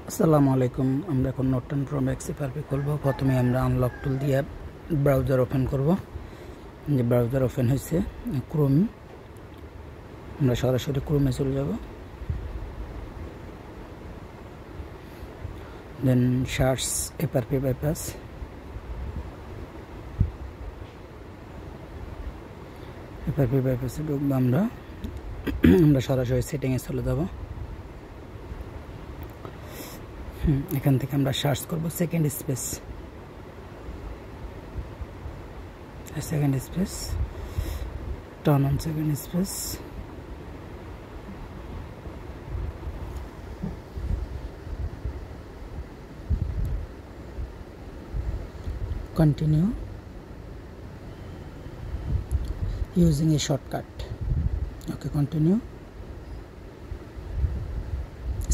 আসসালামু আলাইকুম। আমরা এখন নোট 10 প্রো ম্যাক্স FRP খুলব। প্রথমে আমরা আনলক টুল দিয়ে ব্রাউজার ওপেন করব। যে ব্রাউজার ওপেন হয়েছে ক্রোম, আমরা সরাসরি ক্রোমে চলে যাব। দেন সার্চ FRP বাইপাস। FRP বাইপাসে ঢুকবো। আমরা সরাসরি সেটিংয়ে চলে যাব। এখান থেকে আমরা সার্চ করব second space, turn on second space. Continue using a shortcut. Okay, continue.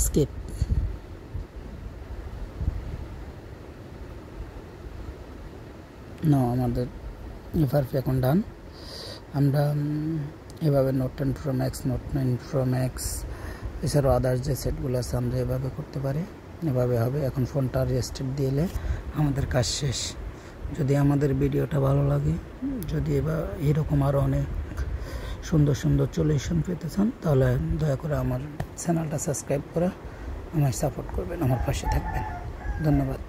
Skip. No, আমাদের FRP এখন ডান। আমরা এভাবে note 10 pro max, note 9 pro max এছাড়াও আদার্স যে সেটগুলো আছে আমরা এভাবে করতে পারি। এভাবে হবে। এখন ফোনটা রেস্টার্ট দিলে আমাদের কাজ শেষ। যদি আমাদের ভিডিওটা ভালো লাগে, যদি এরকম আরও অনেক সুন্দর সুন্দর সলিউশন পেতে চান, তাহলে দয়া করে আমার চ্যানেলটা সাবস্ক্রাইব করে আমায় সাপোর্ট করবেন, আমার পাশে থাকবেন। ধন্যবাদ।